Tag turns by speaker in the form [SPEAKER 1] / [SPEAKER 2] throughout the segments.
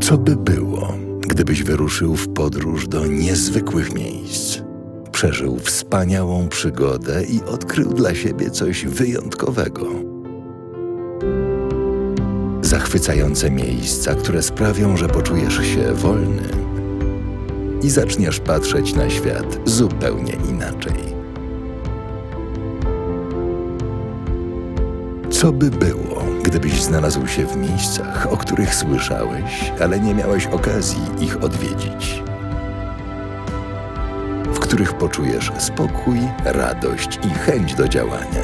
[SPEAKER 1] Co by było, gdybyś wyruszył w podróż do niezwykłych miejsc, przeżył wspaniałą przygodę i odkrył dla siebie coś wyjątkowego? Zachwycające miejsca, które sprawią, że poczujesz się wolny i zaczniesz patrzeć na świat zupełnie inaczej. Co by było, gdybyś znalazł się w miejscach, o których słyszałeś, ale nie miałeś okazji ich odwiedzić? W których poczujesz spokój, radość i chęć do działania.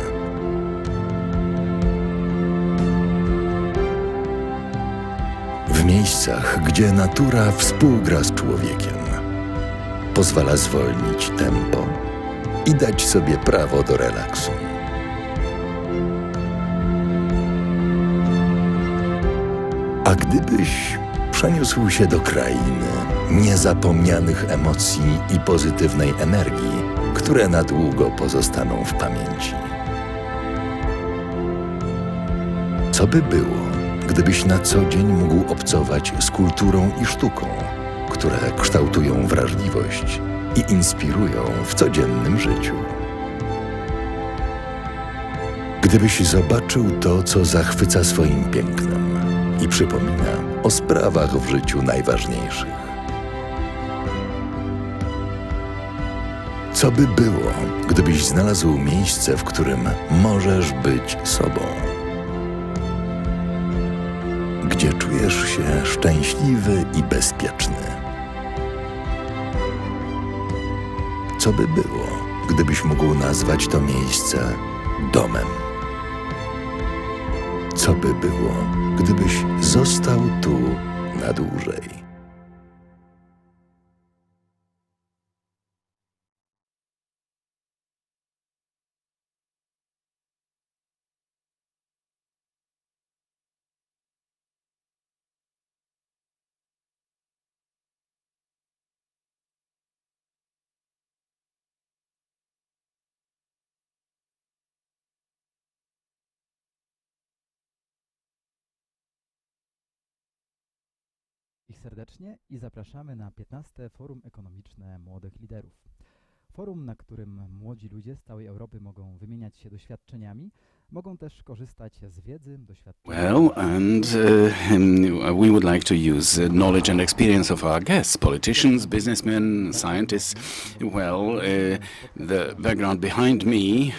[SPEAKER 1] W miejscach, gdzie natura współgra z człowiekiem, pozwala zwolnić tempo i dać sobie prawo do relaksu. A gdybyś przeniósł się do krainy niezapomnianych emocji i pozytywnej energii, które na długo pozostaną w pamięci? Co by było, gdybyś na co dzień mógł obcować z kulturą i sztuką, które kształtują wrażliwość i inspirują w codziennym życiu? Gdybyś zobaczył to, co zachwyca swoim pięknem i przypomina o sprawach w życiu najważniejszych. Co by było, gdybyś znalazł miejsce, w którym możesz być sobą? Gdzie czujesz się szczęśliwy i bezpieczny? Co by było, gdybyś mógł nazwać to miejsce domem? Co by było, gdybyś został tu na dłużej?
[SPEAKER 2] Ich serdecznie i zapraszamy na 15. Forum Ekonomiczne Młodych Liderów. Forum, na którym młodzi ludzie z całej Europy mogą wymieniać się doświadczeniami, mogą też korzystać z wiedzy, doświadczeń.
[SPEAKER 3] Well, and we would like to use knowledge and experience of our guests, politicians, businessmen, scientists. Well, the background behind me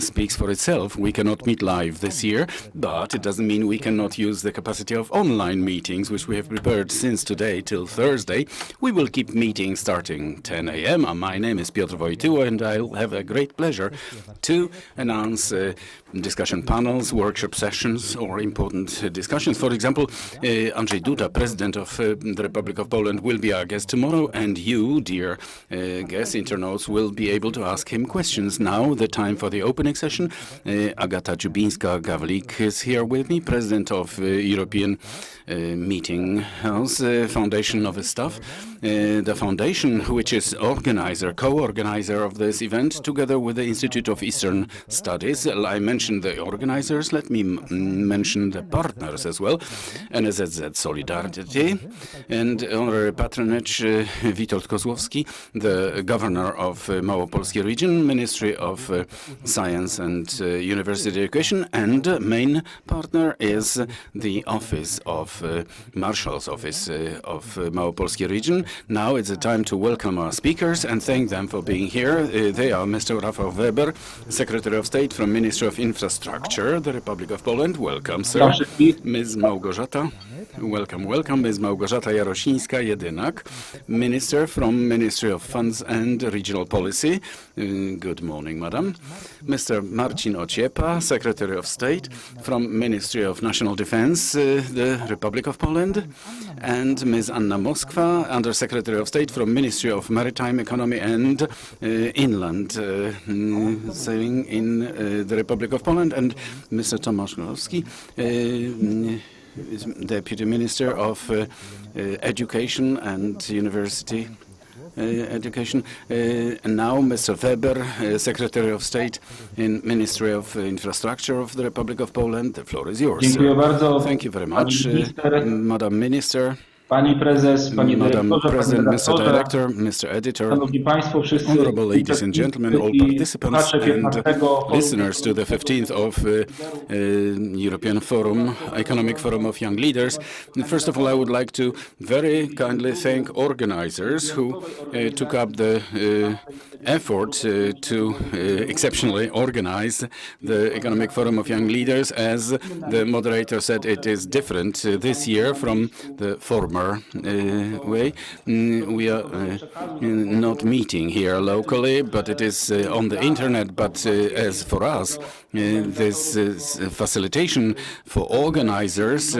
[SPEAKER 3] speaks for itself. We cannot meet live this year, but it doesn't mean we cannot use the capacity of online meetings, which we have prepared since today till Thursday. We will keep meetings starting 10 a.m. My name is Piotr, and I'll have a great pleasure to announce discussion panels, workshop sessions, or important discussions. For example, Andrzej Duda, President of the Republic of Poland, will be our guest tomorrow, and you, dear guests, internauts, will be able to ask him questions. Now, the time for the opening session. Agata Dziubińska, Gawlik is here with me, President of European Meeting House Foundation of Staw. The foundation, which is co-organizer of this event, together with the Institute of Eastern Studies. I mentioned the organizers, let me mention the partners as well. NSZZ Solidarity and honorary patronage Witold Kozłowski, the governor of Małopolskie region, Ministry of Science and University Education, and main partner is the office of Marshal's office of Małopolskie region. Now it's the time to welcome our speakers and thank them for being here. They are Mr. Rafał Weber, Secretary of State from Ministry of Infrastructure, the Republic of Poland. Welcome, sir. Ms. Małgorzata. Welcome. Ms. Małgorzata Jarosińska-Jedynak, Minister from Ministry of Funds and Regional Policy. Good morning, madam. Mr. Marcin Ociepa, Secretary of State from Ministry of National Defense, the Republic of Poland. And Ms. Anna Moskwa, Undersecretary of State from Ministry of Maritime, Economy and Inland Sailing in the Republic of Poland. And Mr. Tomasz, Deputy Minister of Education and University education. And now Mr. Weber, Secretary of State in Ministry of Infrastructure of the Republic of Poland. The floor is yours.
[SPEAKER 4] Dziękuję bardzo.
[SPEAKER 3] Thank you very much, Madam Minister.
[SPEAKER 4] Pani prezes, panie
[SPEAKER 3] Madam
[SPEAKER 4] dyrektorze,
[SPEAKER 3] President,
[SPEAKER 4] panie
[SPEAKER 3] Mr.
[SPEAKER 4] redaktorze,
[SPEAKER 3] Director, Mr. Editor,
[SPEAKER 4] szanowni państwo, wszyscy
[SPEAKER 3] honorable ladies and gentlemen, all participants and listeners to the 15th of European Forum, Economic Forum of Young Leaders. First of all, I would like to very kindly thank organizers who took up the effort to exceptionally organize the Economic Forum of Young Leaders. As the moderator said, it is different this year from the former way. We are not meeting here locally, but it is on the internet. But as for us, this facilitation for organizers,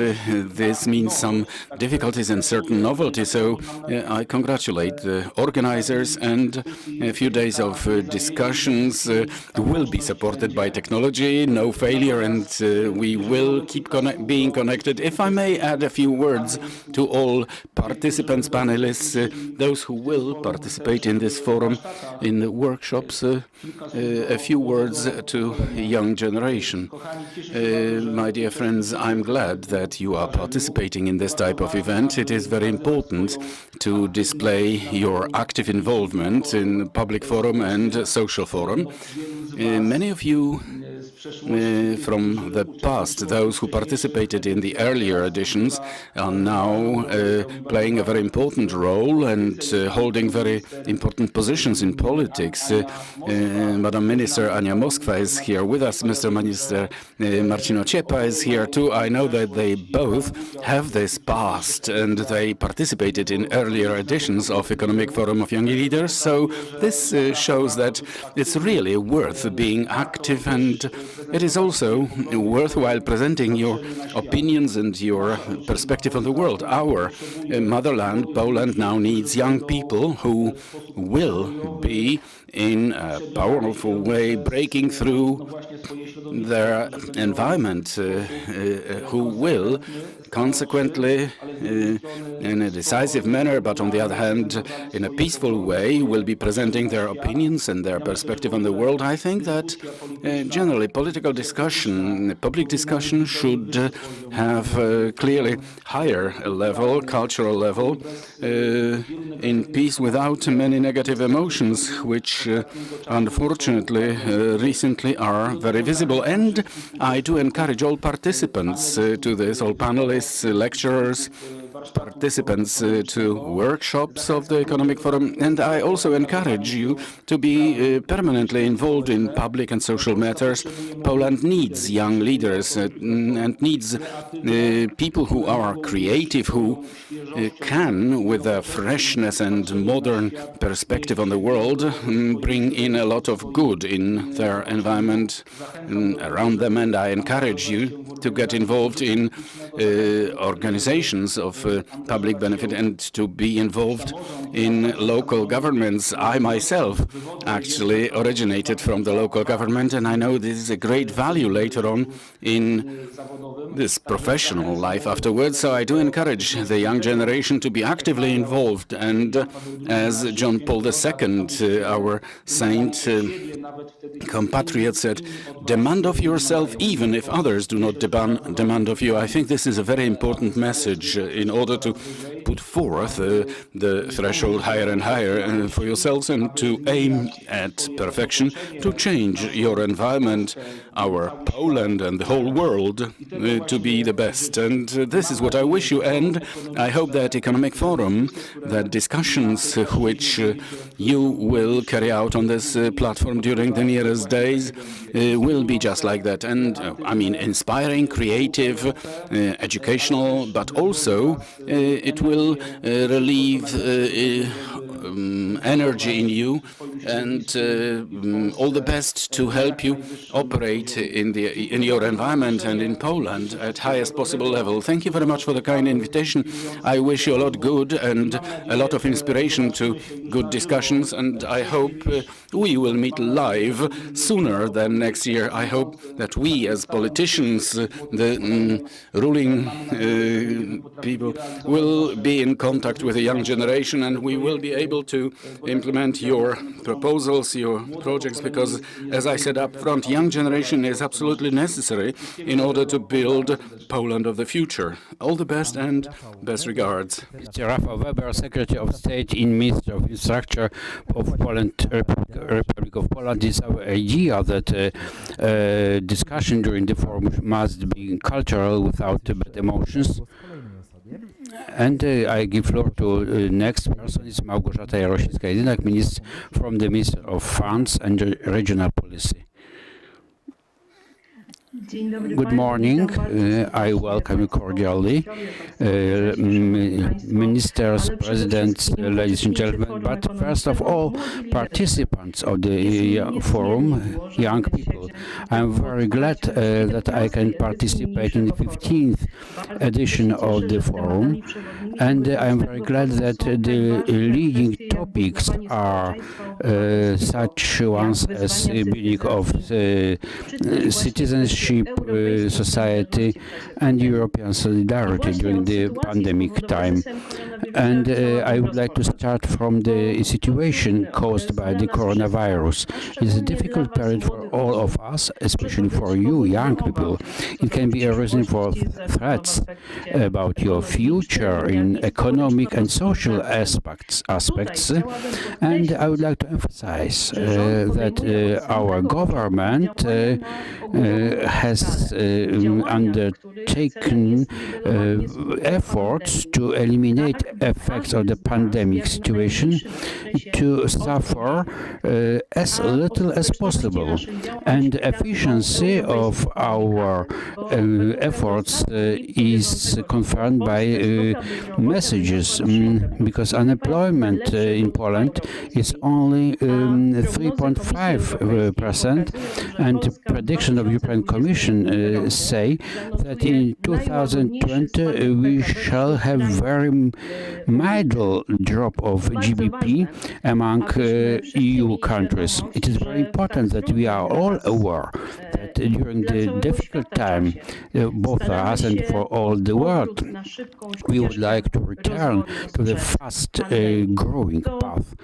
[SPEAKER 3] this means some difficulties and certain novelty. So I congratulate the organizers, and a few days of discussions will be supported by technology, no failure, and we will keep being connected. If I may add a few words to all participants, panelists, those who will participate in this forum, in the workshops, a few words to young generation. My dear friends, I'm glad that you are participating in this type of event. It is very important to display your active involvement in public forum and social forum. Many of you from the past, those who participated in the earlier editions, are now playing a very important role and holding very important positions in politics. Madam Minister Ania Moskwa is here with us. Mr. Minister Marcin Ociepa is here too. I know that they both have this past and they participated in earlier editions of Economic Forum of Young Leaders. So this shows that it's really worth being active, and it is also worthwhile presenting your opinions and your perspective on the world. Our motherland, Poland, now needs young people who will be in a powerful way breaking through their environment, who will consequently, in a decisive manner, but on the other hand, in a peaceful way, will be presenting their opinions and their perspective on the world. I think that generally political discussion, public discussion should have a clearly higher level, cultural level, in peace without many negative emotions, which unfortunately recently are very visible. And I do encourage all participants to this, all panelists, lecturers, participants to workshops of the Economic Forum, and I also encourage you to be permanently involved in public and social matters. Poland needs young leaders and needs people who are creative, who can, with a freshness and modern perspective on the world, bring in a lot of good in their environment around them. And I encourage you to get involved in organizations of public benefit and to be involved in local governments. I myself actually originated from the local government, and I know this is a great value later on in this professional life afterwards. So I do encourage the young generation to be actively involved, and as John Paul II, our saint compatriot, said, demand of yourself even if others do not demand of you. I think this is a very important message in order to put forth the threshold higher and higher for yourselves and to aim at perfection, to change your environment, our Poland and the whole world to be the best. And this is what I wish you, and I hope that Economic Forum, that discussions which you will carry out on this platform during the nearest days will be just like that. And I mean, inspiring, creative, educational, but also it will relieve energy in you, and all the best to help you operate in your environment and in Poland at highest possible level. Thank you very much for the kind invitation. I wish you a lot of good and a lot of inspiration to good discussions, and I hope we will meet live sooner than next year. I hope that we as politicians, the ruling people, will be in contact with the young generation, and we will be able able to implement your proposals, your projects, because, as I said up front, young generation is absolutely necessary in order to build Poland of the future. All the best and best regards.
[SPEAKER 5] Rafał Weber, Secretary of State in Ministry of Infrastructure of Poland, Republic of Poland. Is our idea that discussion during the forum must be cultural without bad emotions. And I give floor to next person is Małgorzata Jarosińska-Jedynak, Minister from the Ministry of Funds and Regional Policy. Good morning. I welcome you cordially, ministers, presidents, ladies and gentlemen, but first of all, participants of the forum, young people. I'm very glad that I can participate in the 15th edition of the forum, and I'm very glad that the leading topics are such ones as building of citizenship, society and European solidarity during the pandemic time. And I would like to start from the situation caused by the coronavirus. It's a difficult period for all of us, especially for you, young people. It can be a reason for threats about your future in economic and social aspects. And I would like to emphasize that our government has undertaken efforts to eliminate effects of the pandemic situation, to suffer as little as possible. And efficiency of our efforts is confirmed by messages, because unemployment in Poland is only 3.5%, and prediction of European Commission say that in 2020 we shall have very mild drop of GDP among EU countries. It is very important that we are all aware that during the difficult time, both for us and for all the world, we would like to return to the fast growing path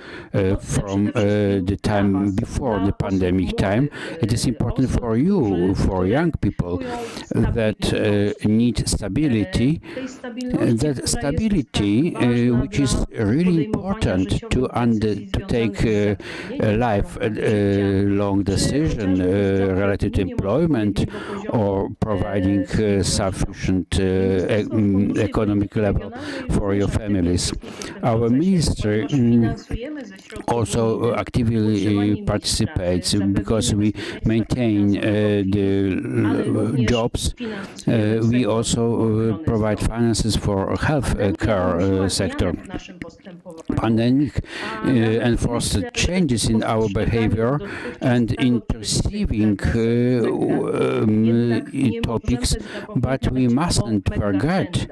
[SPEAKER 5] from the time before the pandemic time. It is important for you, for young people, that need stability, which is really important to take a life-long decision related to employment or providing sufficient economic level for your families. Our ministry also actively participates because we maintain the jobs. We also provide finances for health care sector. Pandemic enforced changes in our behavior and in perceiving topics, but we mustn't forget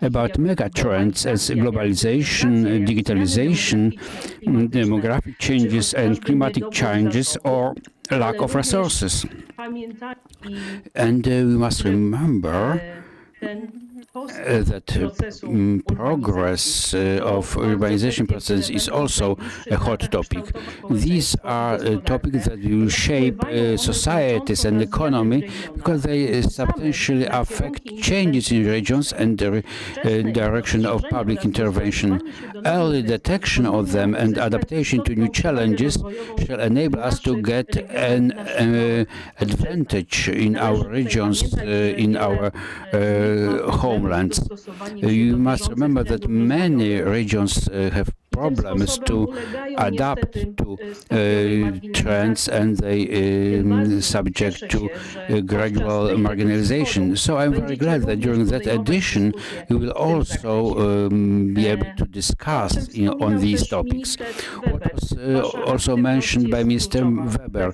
[SPEAKER 5] about mega trends as globalization, digitalization, demographic changes and climatic changes, or lack of resources. And we must remember that progress of urbanization process is also a hot topic. These are topics that will shape societies and economy because they substantially affect changes in regions and the direction of public intervention. Early detection of them and adaptation to new challenges shall enable us to get an advantage in our regions, in our homelands. You must remember that many regions have problems to adapt to trends, and they subject to gradual marginalization. So I'm very glad that during that edition we will also be able to discuss on these topics. What was also mentioned by Mr. Weber,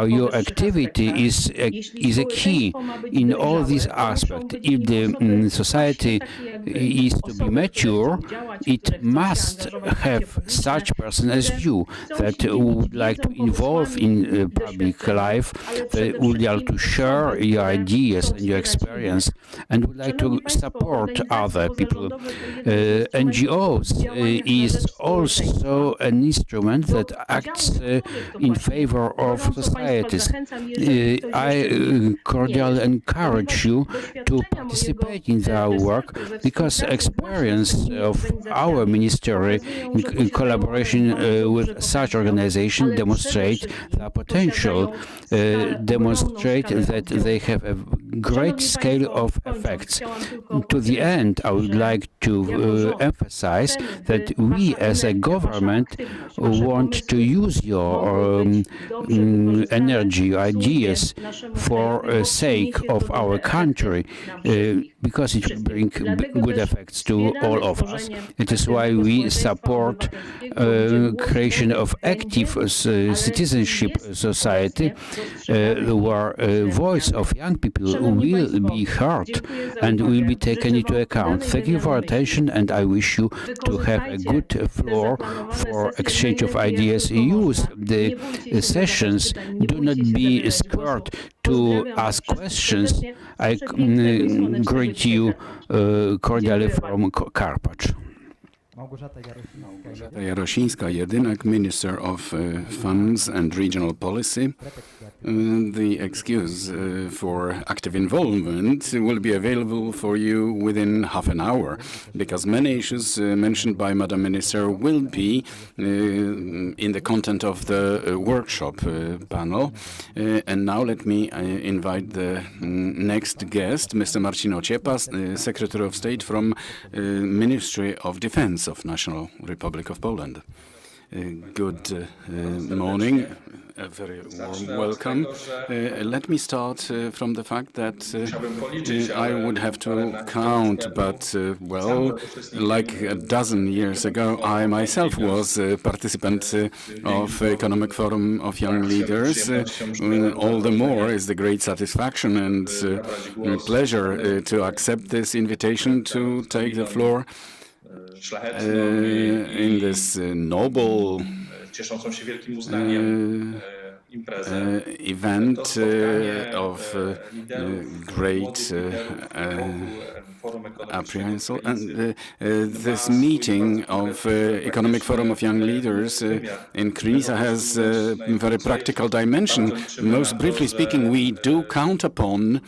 [SPEAKER 5] your activity is a key in all these aspects. If the society is to be mature, it must have such person as you that would like to involve in public life, that would like to share your ideas and your experience, and would like to support other people. NGOs is also an instrument that acts in favor of societies. I cordially encourage you to participate in their work, because experience of our ministry in collaboration with such organizations demonstrate their potential, demonstrate that they have a great scale of effects. To the end, I would like to emphasize that we as a government want to use your energy, ideas for sake of our country, because it will bring good effects to all of us. It is why we support creation of active citizenship society, where voice of young people will be heard and will be taken into account. Thank you for your attention, and I wish you to have a good floor for exchange of ideas. Use the sessions. Do not be scared to ask questions. I greet you cordially from Karpacz.
[SPEAKER 3] Agata Jarosińska, Jedynak, Minister of Funds and Regional Policy. The excuse for active involvement will be available for you within half an hour, because many issues mentioned by Madam Minister will be in the content of the workshop panel. And now let me invite the next guest, Mr. Marcin Ociepa, Secretary of State from Ministry of Defense of National Republic of Poland. Good morning, a very warm welcome. Let me start from the fact that I would have to count, but well, like a dozen years ago, I myself was a participant of Economic Forum of Young Leaders. All the more is the great satisfaction and pleasure to accept this invitation to take the floor in this noble event of great apprehension. And this meeting of Economic Forum of Young Leaders in Krynica has a very practical dimension. Most briefly speaking, we do count upon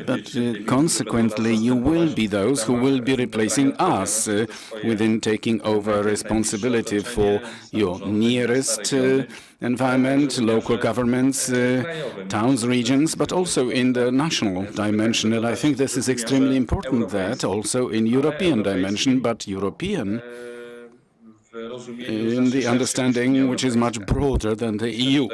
[SPEAKER 3] but consequently, you will be those who will be replacing us within taking over responsibility for your nearest environment, local governments, towns, regions, but also in the national dimension. And I think this is extremely important, that also in European dimension, but European in the understanding which is much broader than the EU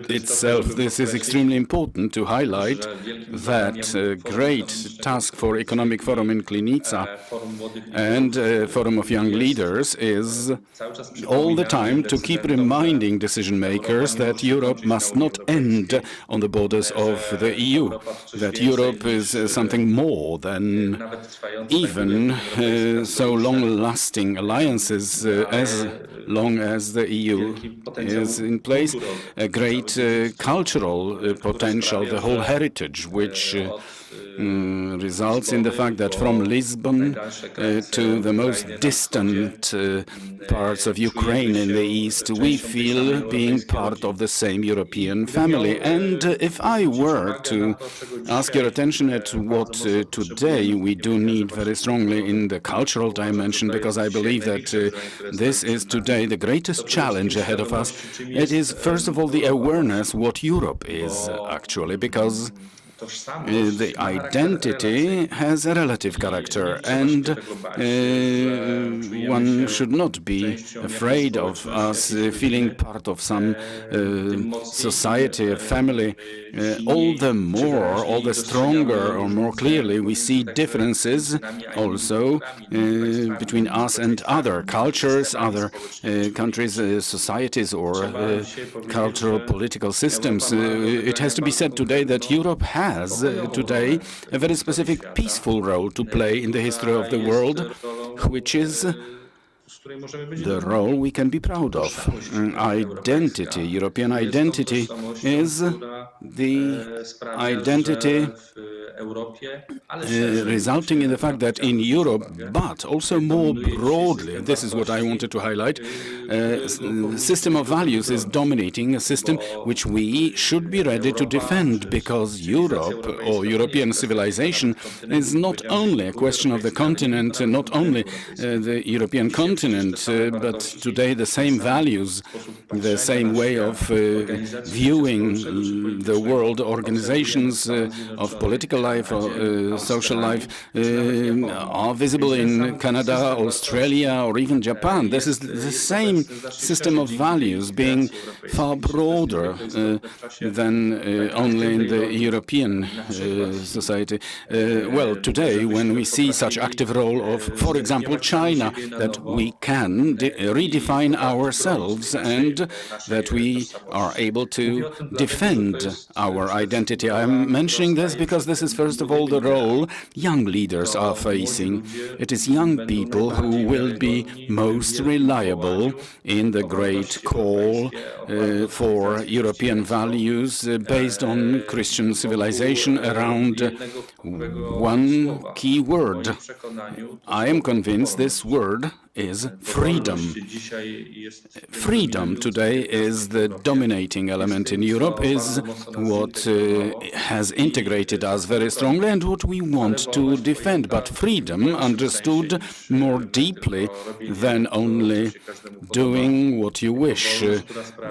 [SPEAKER 3] itself. This is extremely important to highlight that great task for Economic Forum in Krynica and Forum of Young Leaders is all the time to keep reminding decision makers that Europe must not end on the borders of the EU, that Europe is something more than even so long-lasting alliances as long as the EU is in place, a great cultural potential, the whole heritage, which results in the fact that from Lisbon to the most distant parts of Ukraine in the east, we feel being part of the same European family. And if I were to ask your attention at what today we do need very strongly in the cultural dimension, because I believe that this is today the greatest challenge ahead of us, it is first of all the awareness what Europe is actually, because the identity has a relative character, and one should not be afraid of us feeling part of some society, a family. All the more, all the stronger or more clearly we see differences also between us and other cultures, other countries, societies, or cultural political systems. It has to be said today that Europe has has today a very specific peaceful role to play in the history of the world, which is the role we can be proud of. Identity, European identity, is the identity resulting in the fact that in Europe, but also more broadly, this is what I wanted to highlight, the system of values is dominating, a system which we should be ready to defend, because Europe, or European civilization, is not only a question of the continent, not only the European continent, but today the same values, the same way of viewing the world, organizations of political life or social life are visible in Canada, Australia, or even Japan. This is the same system of values, being far broader than only in the European society. Well, today, when we see such active role of, for example, China, that we can redefine ourselves and that we are able to defend our identity. I'm mentioning this because this is, first of all, the role young leaders are facing. It is young people who will be most reliable in the great call for European values based on Christian civilization around one key word. I am convinced this word is freedom. Freedom today is the dominating element in Europe, is what has integrated us very strongly and what we want to defend. But freedom understood more deeply than only doing what you wish,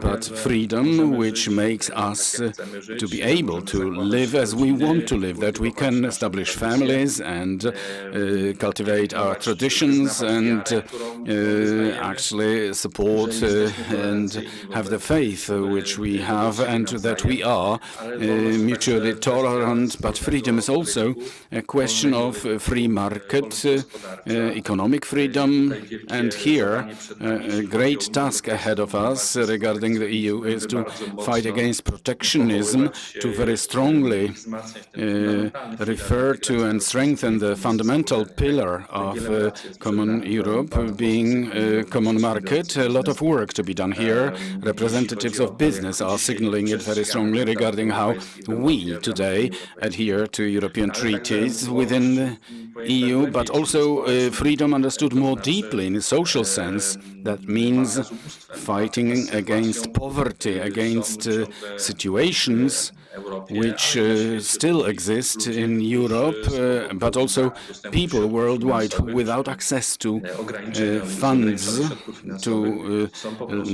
[SPEAKER 3] but freedom which makes us to be able to live as we want to live, that we can establish families and cultivate our traditions and actually support and have the faith which we have, and that we are mutually tolerant. But freedom is also a question of free market, economic freedom, and here a great task ahead of us regarding the EU is to fight against protectionism, to very strongly refer to and strengthen the fundamental pillar of common Europe, being a common market. A lot of work to be done here. Representatives of business are signaling it very strongly regarding how we today adhere to European treaties within the EU, but also freedom understood more deeply in a social sense. That means fighting against poverty, against situations which still exist in Europe, but also people worldwide without access to funds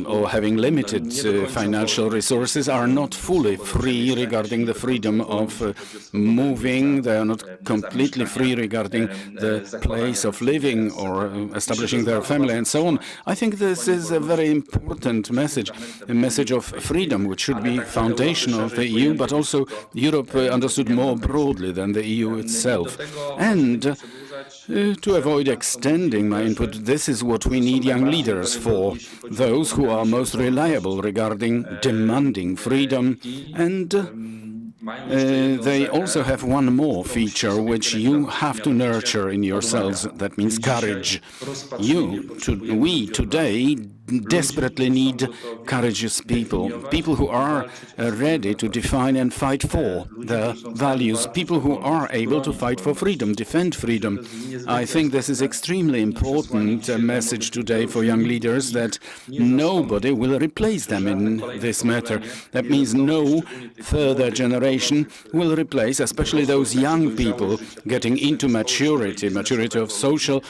[SPEAKER 3] or having limited financial resources are not fully free regarding the freedom of moving. They are not completely free regarding the place of living or establishing their family and so on. I think this is a very important message, a message of freedom, which should be foundation of the EU, but also Europe understood more broadly than the EU itself. And to avoid extending my input, this is what we need young leaders for, those who are most reliable regarding demanding freedom, and they also have one more feature which you have to nurture in yourselves. That means courage. We today desperately need courageous people, people who are ready to define and fight for their values, people who are able to fight for freedom, defend freedom. I think this is extremely important message today for young leaders, that nobody will replace them in this matter. That means no further generation will replace, especially those young people getting into maturity of social,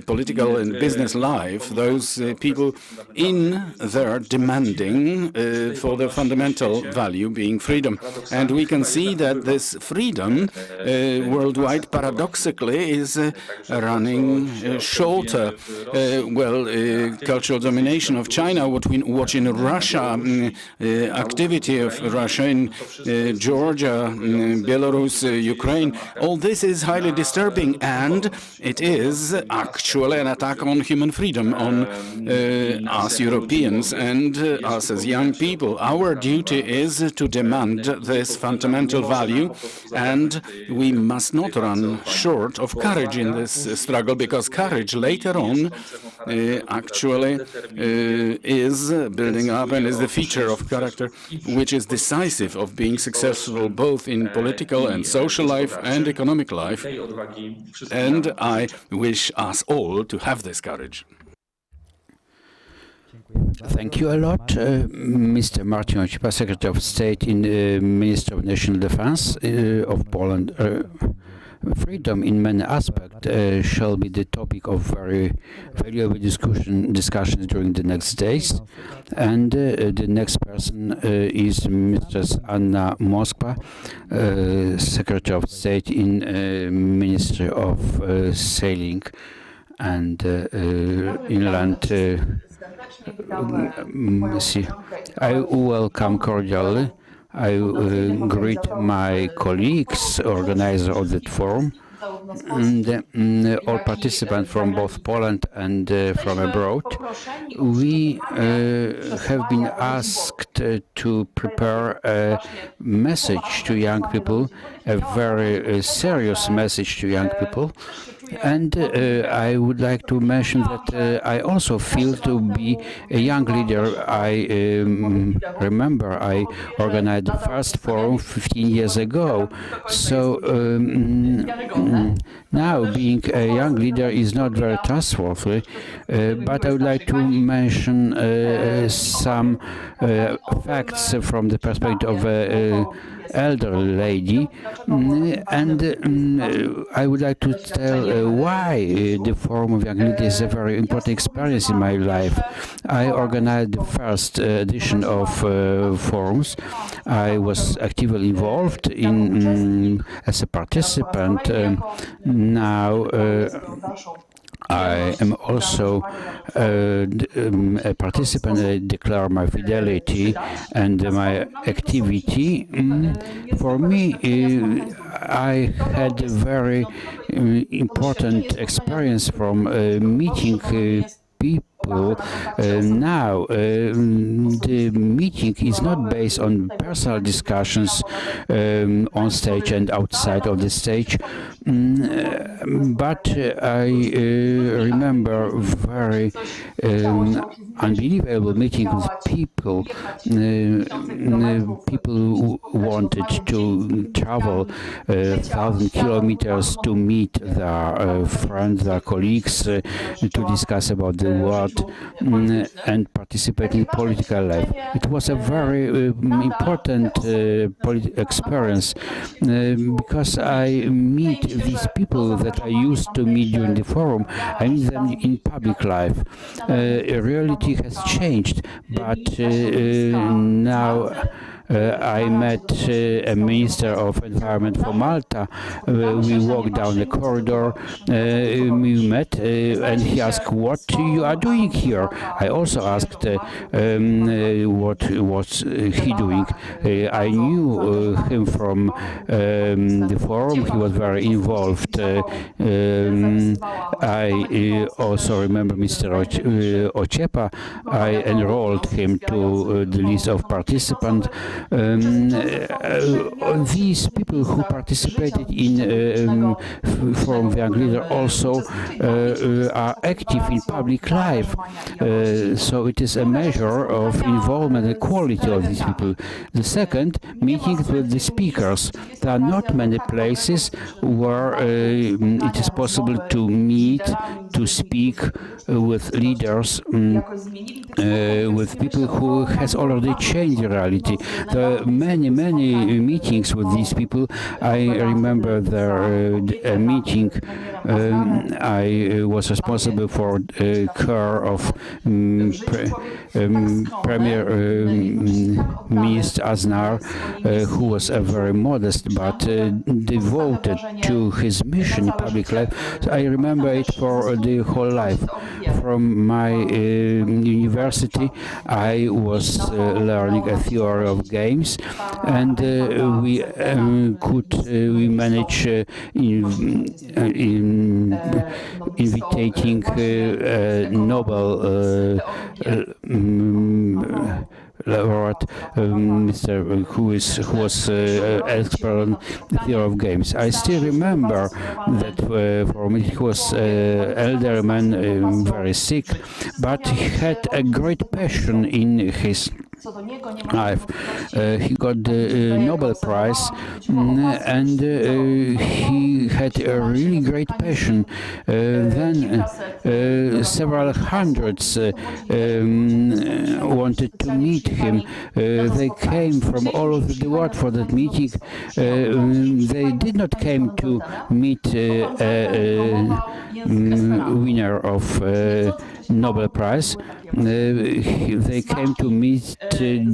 [SPEAKER 3] political and business life, those people in their demanding for the fundamental value being freedom. And we can see that this freedom worldwide paradoxically is running shorter. Cultural domination of China, what we watch in Russia, activity of Russia in Georgia, Belarus, Ukraine, all this is highly disturbing, and it is actually an attack on human freedom, on us Europeans and us as young people, our duty is to demand this fundamental value, and we must not run short of courage in this struggle, because courage later on actually is building up and is the feature of character which is decisive of being successful both in political and social life and economic life. And I wish us all to have this courage.
[SPEAKER 5] Thank you a lot, Mr. Marcin Ociepa, Secretary of State in Ministry of National Defense of Poland. Freedom in many aspects shall be the topic of very valuable discussions during the next days. And the next person is Mistress Anna Moskwa, Secretary of State in Ministry of Sailing and Inland Sea. I welcome cordially. I greet my colleagues, organizer of that forum, and all participants from both Poland and from abroad. We have been asked to prepare a message to young people, a very serious message to young people. And I would like to mention that I also feel to be a young leader. I remember I organized the first forum 15 years ago. So now being a young leader is not very trustworthy, but I would like to mention some facts from the perspective of an elderly lady, and I would like to tell why the Forum of Young Leaders is a very important experience in my life. I organized the first edition of forums. I was actively involved in as a participant. Now I am also a participant. I declare my fidelity and my activity. For me, I had a very important experience from meeting people. Now the meeting is not based on personal discussions on stage and outside of the stage, but I remember very unbelievable meeting with people. People who wanted to travel 1,000 kilometers to meet their friends, their colleagues, to discuss about the world and participate in political life. It was a very important experience because I meet these people that I used to meet during the forum. I meet them in public life. Reality has changed, but now I met a Minister of Environment from Malta. We walked down the corridor, we met, and he asked, "What you are doing here?" I also asked what was he doing. I knew him from the forum. He was very involved. I also remember Mr. Ociepa. I enrolled him to the list of participants. These people who participated in Forum of Young Leaders also are active in public life. So it is a measure of involvement and quality of these people. The second, meetings with the speakers. There are not many places where it is possible to meet, to speak with leaders, with people who has already changed reality. There are many meetings with these people. I remember their meeting. I was responsible for care of Premier Minister Aznar, who was a very modest but devoted to his mission in public life. So I remember it for the whole life. From my university, I was learning a theory of games, and we managed invitating Nobel laureate, who was expert on the theory of games. I still remember that for me he was elder man, very sick, but he had a great passion in his life. He got the Nobel Prize, and he had a really great passion. Then several hundreds wanted to meet him. They came from all over the world for that meeting. They did not came to meet winner of Nobel Prize. They came to meet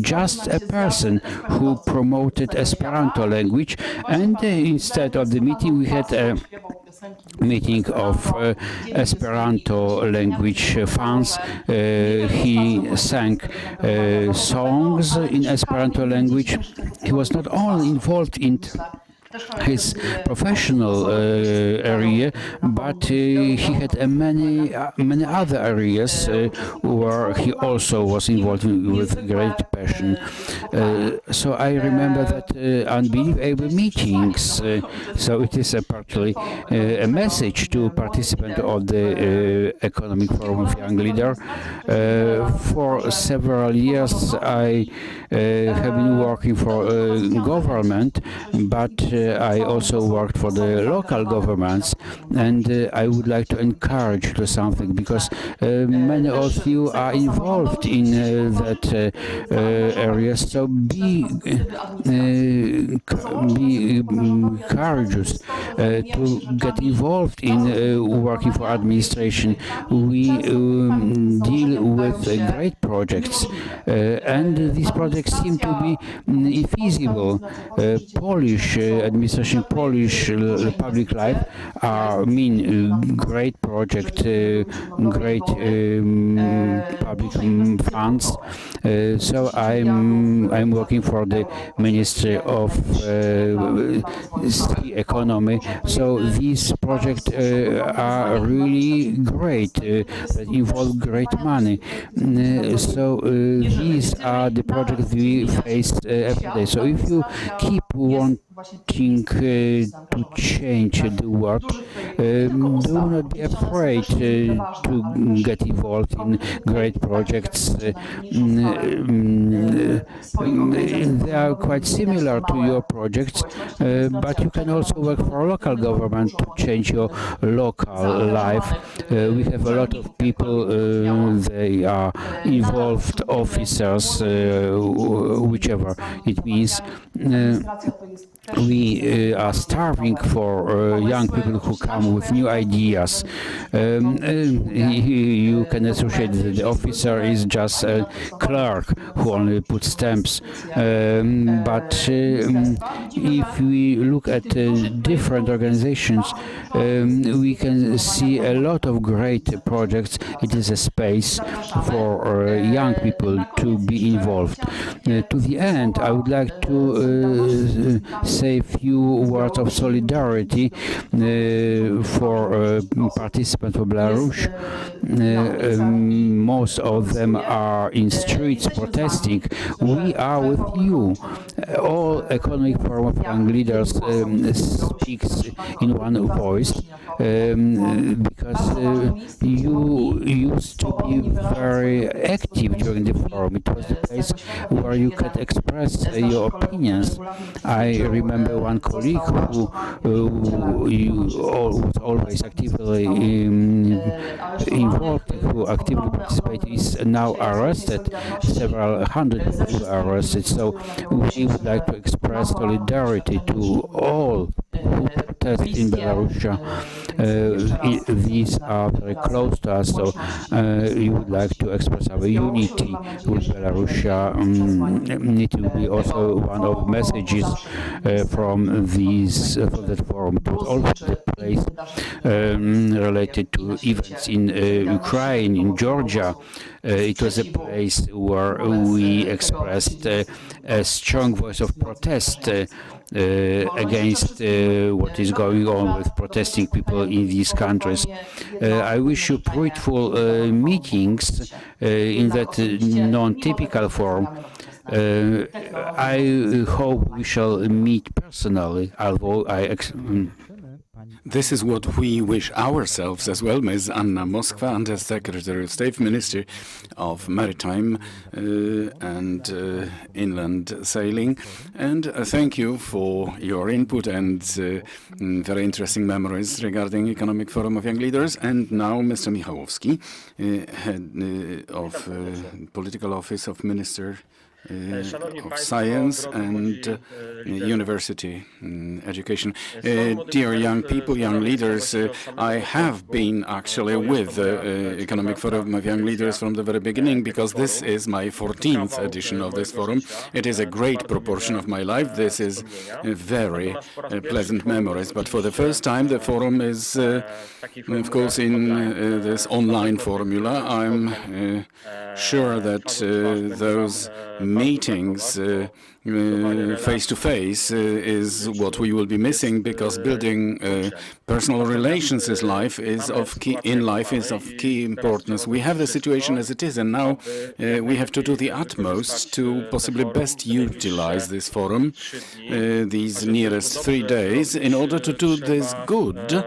[SPEAKER 5] just a person who promoted Esperanto language, and instead of the meeting we had a meeting of Esperanto language fans. He sang songs in Esperanto language. He was not only involved in his professional area, but he had many other areas where he also was involved with great passion. So I remember that unbelievable meetings. So it is partly a message to participants of the Economic Forum of Young Leader. For several years I have been working for government, but I also worked for the local governments, and I would like to encourage you to something, because many of you are involved in that area. So be courageous to get involved in working for administration. We deal with great projects, and these projects seem to be infeasible. Polish administration, Polish public life great project, great public funds. So I'm working for the Ministry of Economy. So these projects are really great, that involve great money. So these are the projects we face every day. So if you keep wanting to change the world, do not be afraid to get involved in great projects. They are quite similar to your projects, but you can also work for local government to change your local life. We have a lot of people, they are involved officers, whichever it means. We are starving for young people who come with new ideas. You can associate that the officer is just a clerk who only puts stamps. But if we look at different organizations, we can see a lot of great projects. It is a space for young people to be involved. To the end, I would like to say a few words of solidarity for participants of Belarus. Most of them are in streets protesting. We are with you. All Economic Forum of Young Leaders speaks in one voice, because you used to be very active during the forum. It was the place where you could express your opinions. I remember one colleague who was always actively involved, who actively participated, is now arrested. Several hundred people are arrested. So we would like to express solidarity to all who protest in Belarus. These are very close to us, so we would like to express our unity with Belarus. It will be also one of the messages from that forum. It was also the place related to events in Ukraine, in Georgia. It was a place where we expressed a strong voice of protest against what is going on with protesting people in these countries. I wish you fruitful meetings in that non-typical form. I hope we shall meet personally, although
[SPEAKER 3] This is what we wish ourselves as well, Ms. Anna Moskwa, Undersecretary of State, Minister of Maritime and Inland Sailing. And thank you for your input and very interesting memories regarding Economic Forum of Young Leaders. And now Mr. Michałowski, Head of Political Office of Minister of Science and University Education. Dear young people, young leaders, I have been actually with the Economic Forum of Young Leaders from the very beginning, because this is my 14th edition of this forum. It is a great proportion of my life. This is very pleasant memories. But for the first time, the forum is, of course, in this online formula. I'm sure that those meetings face-to-face is what we will be missing, because building personal relations in life is of key importance. We have the situation as it is, and now we have to do the utmost to possibly best utilize this forum, these nearest 3 days, in order to do this good.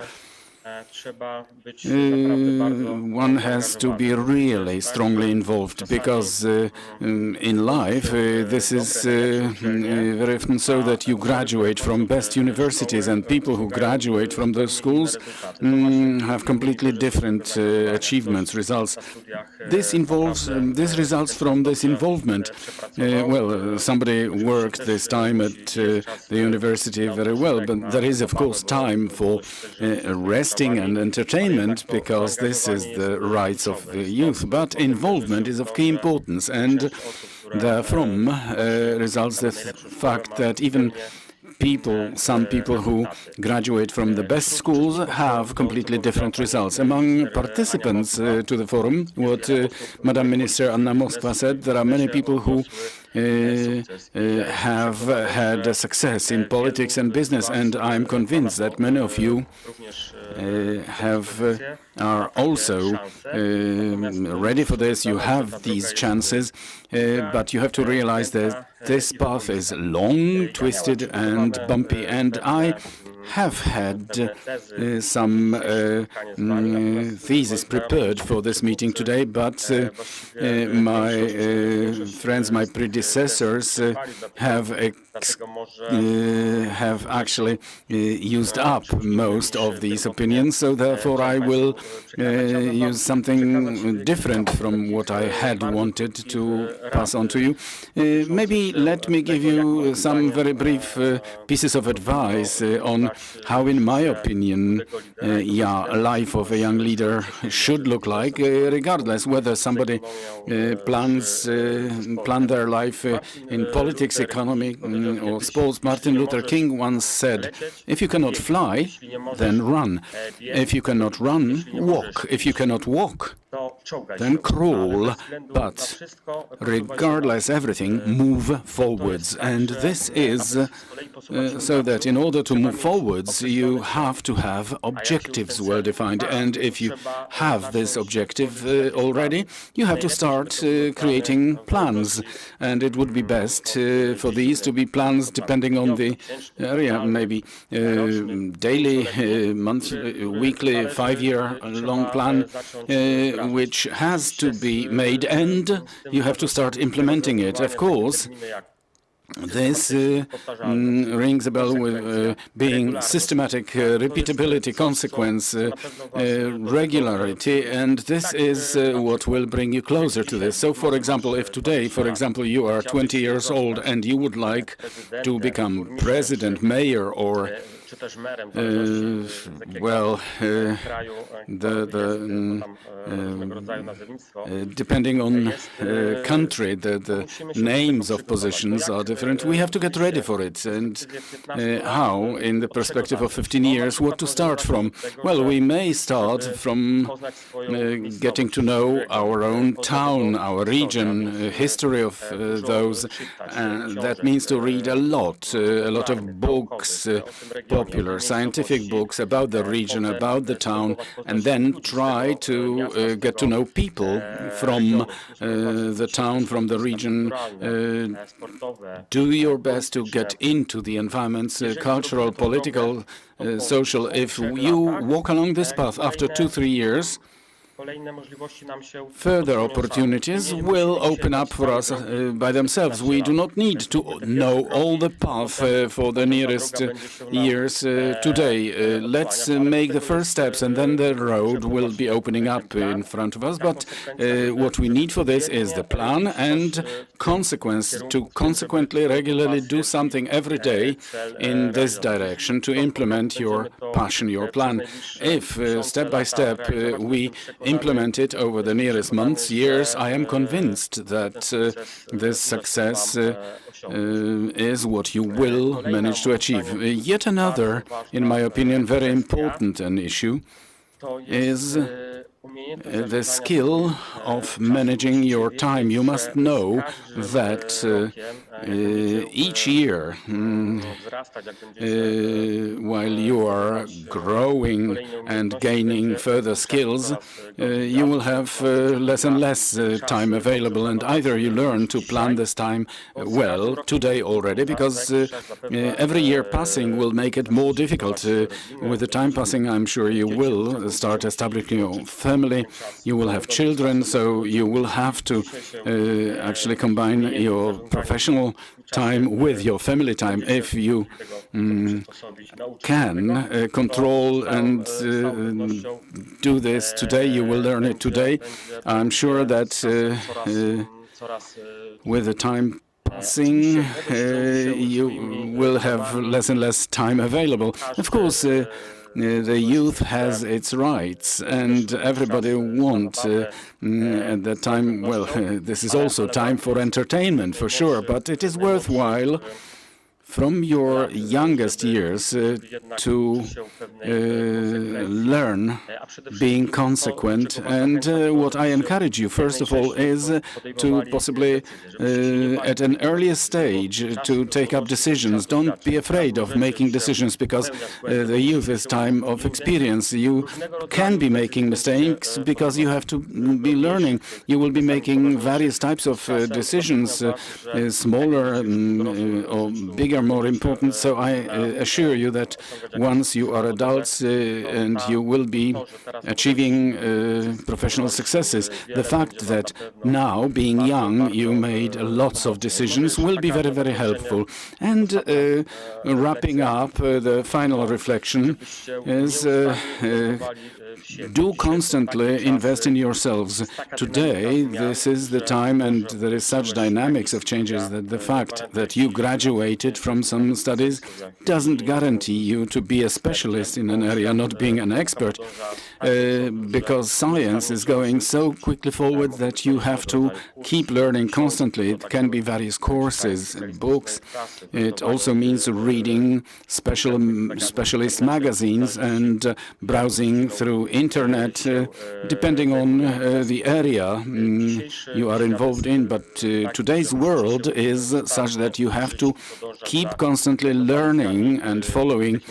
[SPEAKER 3] One has to be really strongly involved, because in life this is very often so that you graduate from best universities, and people who graduate from those schools have completely different achievements, results. This results from this involvement. Somebody worked this time at the university very well, but there is of course time for resting and entertainment, because this is the rights of the youth. But involvement is of key importance, and therefrom results the fact that even some people who graduate from the best schools have completely different results. Among participants to the forum, what Madam Minister Anna Moskwa said, there are many people who have had a success in politics and business, and I'm convinced that many of you are also ready for this. You have these chances, but you have to realize that this path is long, twisted and bumpy, and I have had some thesis prepared for this meeting today, but my friends, my predecessors have actually used up most of these opinions, so therefore I will use something different from what I had wanted to pass on to you. Maybe let me give you some very brief pieces of advice on how, in my opinion, a life of a young leader should look like, regardless whether somebody plan their life in politics, economy, or sports. Martin Luther King once said, "If you cannot fly, then run. If you cannot run, walk. If you cannot walk, then crawl." But regardless everything, move forwards. And this is so that in order to move forwards, you have to have objectives well defined. And if you have this objective already, you have to start creating plans. And it would be best for these to be plans depending on the area, maybe daily, monthly, weekly, 5-year long plan, which has to be made, and you have to start implementing it. Of course, this rings a bell with being systematic, repeatability, consequence, regularity, and this is what will bring you closer to this. So, for example, if today, you are 20 years old and you would like to become president, mayor, or well, depending on country, the names of positions are different. We have to get ready for it. And how, in the perspective of 15 years, what to start from? Well, we may start from getting to know our own town, our region, history of those. That means to read a lot of books, popular scientific books about the region, about the town, and then try to get to know people from the town, from the region. Do your best to get into the environments, cultural, political, social. If you walk along this path after 2-3 years, further opportunities will open up for us by themselves. We do not need to know all the path for the nearest years today. Let's make the first steps, and then the road will be opening up in front of us. But what we need for this is the plan and consequence, to consequently, regularly do something every day in this direction to implement your passion, your plan. If step by step we implement it over the nearest months, years, I am convinced that this success is what you will manage to achieve. Yet another, in my opinion, very important an issue is the skill of managing your time. You must know that each year, while you are growing and gaining further skills, you will have less and less time available, and either you learn to plan this time well today already, because every year passing will make it more difficult. With the time passing, I'm sure you will start establishing your family, you will have children, so you will have to actually combine your professional time with your family time. If you can control and do this today, you will learn it today. I'm sure that with the time passing, you will have less and less time available. Of course, the youth has its rights, and everybody wants at that time, well, this is also time for entertainment, for sure, but it is worthwhile from your youngest years to learn being consequent. And what I encourage you, first of all, is to possibly at an earlier stage to take up decisions. Don't be afraid of making decisions, because the youth is time of experience. You can be making mistakes because you have to be learning. You will be making various types of decisions, smaller or bigger, more important. So I assure you that once you are adults and you will be achieving professional successes, the fact that now, being young, you made lots of decisions will be very, very helpful. And wrapping up, the final reflection is do constantly invest in yourselves. Today, this is the time, and there is such dynamics of changes that the fact that you graduated from some studies doesn't guarantee you to be a specialist in an area, not being an expert, because science is going so quickly forward that you have to keep learning constantly. It can be various courses, books. It also means reading specialist magazines and browsing through internet, depending on the area you are involved in. But today's world is such that you have to keep constantly learning and following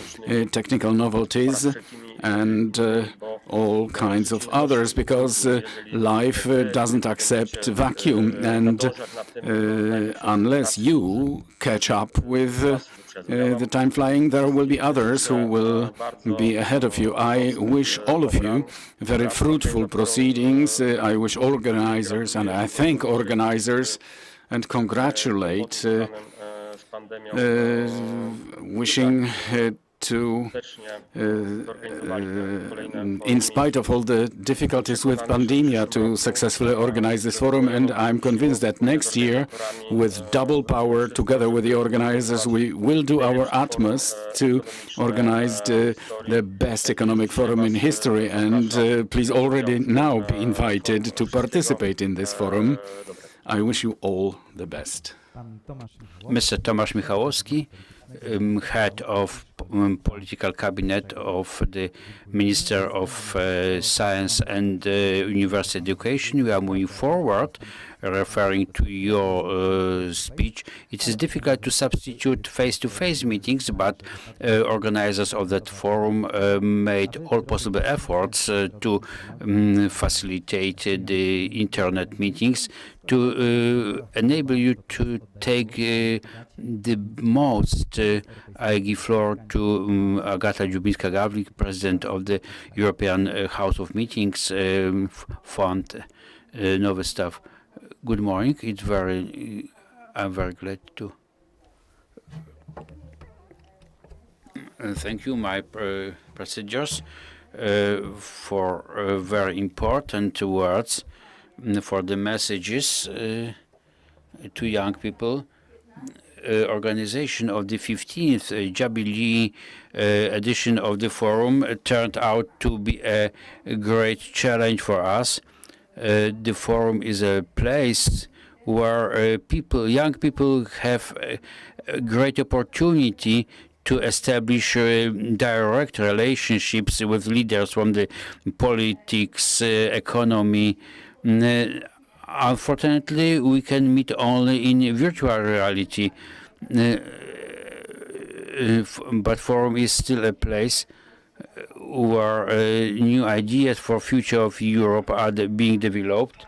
[SPEAKER 3] technical novelties and all kinds of others, because life doesn't accept vacuum, and unless you catch up with the time flying, there will be others who will be ahead of you. I wish all of you very fruitful proceedings. I wish organizers, and I thank organizers and congratulate, wishing in spite of all the difficulties with pandemia, to successfully organize this forum. And I'm convinced that next year, with double power, together with the organizers, we will do our utmost to organize the best economic forum in history. And please already now be invited to participate in this forum. I wish you all the best.
[SPEAKER 5] Mr. Tomasz Michałowski, head of political cabinet of the Minister of Science and University Education. We are moving forward. Referring to your speech, it is difficult to substitute face-to-face meetings, but organizers of that forum made all possible efforts to facilitate the internet meetings to enable you to take the most. I give floor to Agata Dziubińska, Gawlik, President of the European House of Meetings Fund, Nowy, Staw. Good morning. I'm very glad to. Thank you, my procedures, for very important words, for the messages to young people. Organization of the 15th Jubilee edition of the forum turned out to be a great challenge for us. The forum is a place where young people have a great opportunity to establish direct relationships with leaders from the politics, economy. Unfortunately, we can meet only in virtual reality, but forum is still a place where new ideas for future of Europe are being developed.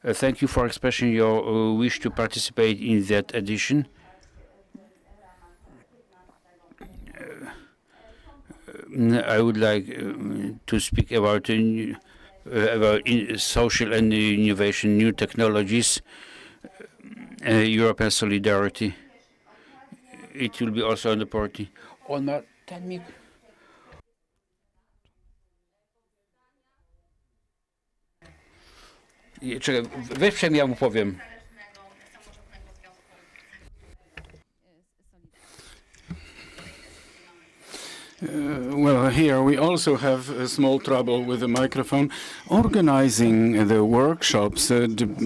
[SPEAKER 5] Thank you for expressing your wish to participate in that edition. I would like to speak about social and innovation, new technologies, European solidarity. It will be also on the party. On my 10 minutes. Czekaj, weź przejmij, ja mu powiem.
[SPEAKER 3] Well, here we also have small trouble with the microphone. Organizing the workshops,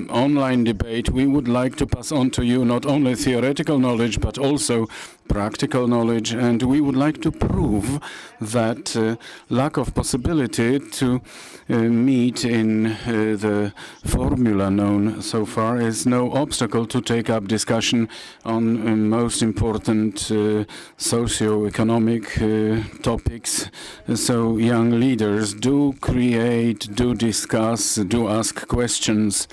[SPEAKER 3] online debate, we would like to pass on to you not only theoretical knowledge, but also practical knowledge. And we would like to prove that lack of possibility to meet in the formula known so far is no obstacle to take up discussion on most important socio-economic topics. So young leaders do create, do discuss, do ask questions.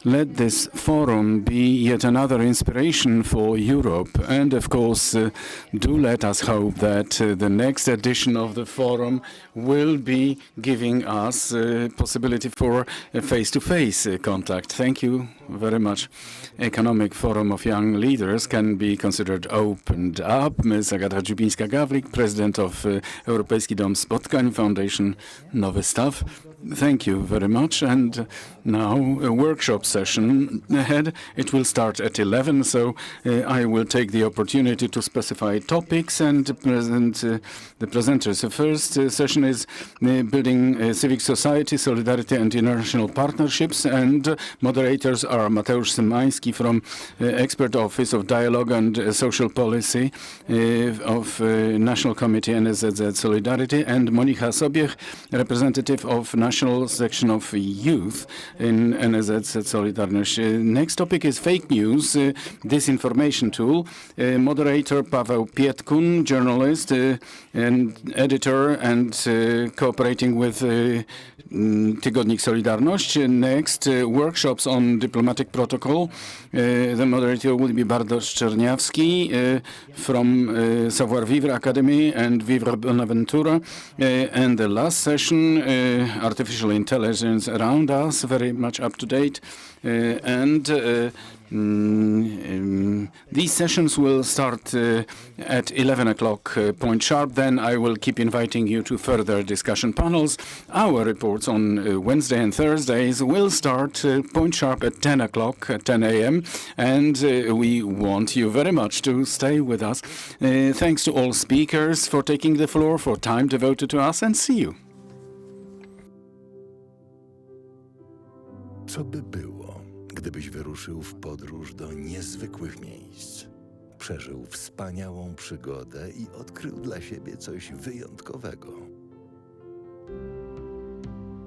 [SPEAKER 3] Let this forum be yet another inspiration for Europe. And of course, do let us hope that the next edition of the forum will be giving us possibility for a face-to-face contact. Thank you very much. Economic Forum of Young Leaders can be considered opened up. Ms. Agata Dziubińska, Gawlik, President of Europejski Dom Spotkań Foundation Nowy, Staw. Thank you very much. And now a workshop session ahead. It will start at 11, so I will take the opportunity to specify topics and present the presenters. The first session is Building Civic Society, Solidarity and International Partnerships, and moderators are Mateusz Szymański from Expert Office of Dialogue and Social Policy of National Committee NSZZ Solidarity, and Monika Sobiech, representative of National Section of Youth in NSZZ Solidarność. Next topic is fake news, disinformation tool. Moderator Paweł Pietkun, journalist and editor, and cooperating with Tygodnik Solidarność. Next, workshops on diplomacy diplomatic protocol. The moderator will be Bartosz Czerniawski from Savoir Vivre Academy and Vivre Bonaventura. And the last session, artificial intelligence around us, very much up to date. These sessions will start at 11 o'clock point sharp. Then I will keep inviting you to further discussion panels. Our reports on Wednesday and Thursdays will start point sharp at 10 o'clock, at 10 a.m. And we want you very much to stay with us. Thanks to all speakers for taking the floor, for time devoted to us, and see you.
[SPEAKER 1] Co by było, gdybyś wyruszył w podróż do niezwykłych miejsc, przeżył wspaniałą przygodę i odkrył dla siebie coś wyjątkowego?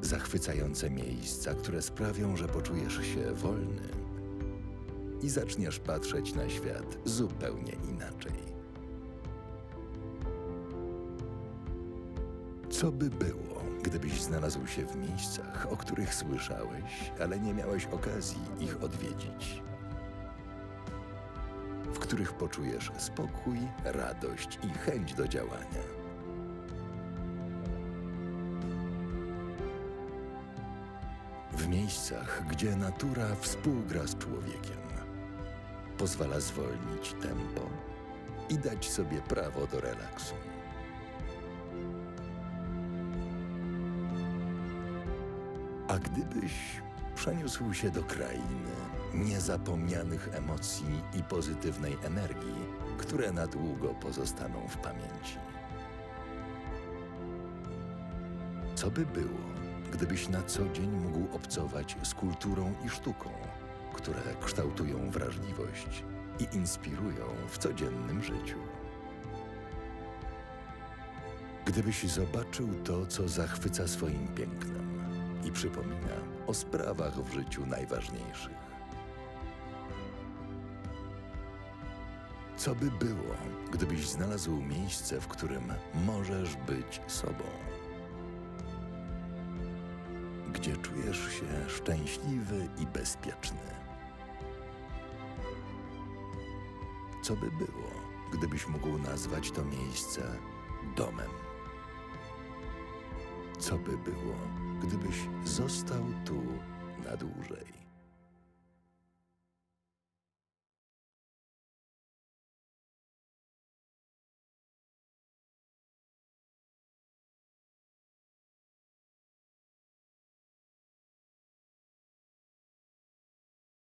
[SPEAKER 1] Zachwycające miejsca, które sprawią, że poczujesz się wolny i zaczniesz patrzeć na świat zupełnie inaczej. Co by było, gdybyś znalazł się w miejscach, o których słyszałeś, ale nie miałeś okazji ich odwiedzić? W których poczujesz spokój, radość i chęć do działania. W miejscach, gdzie natura współgra z człowiekiem, pozwala zwolnić tempo i dać sobie prawo do relaksu. A gdybyś przeniósł się do krainy niezapomnianych emocji i pozytywnej energii, które na długo pozostaną w pamięci? Co by było, gdybyś na co dzień mógł obcować z kulturą i sztuką, które kształtują wrażliwość i inspirują w codziennym życiu? Gdybyś zobaczył to, co zachwyca swoim pięknem i przypomina o sprawach w życiu najważniejszych. Co by było, gdybyś znalazł miejsce, w którym możesz być sobą? Gdzie czujesz się szczęśliwy i bezpieczny? Co by było, gdybyś mógł nazwać to miejsce domem? Co by było, gdybyś został tu na dłużej?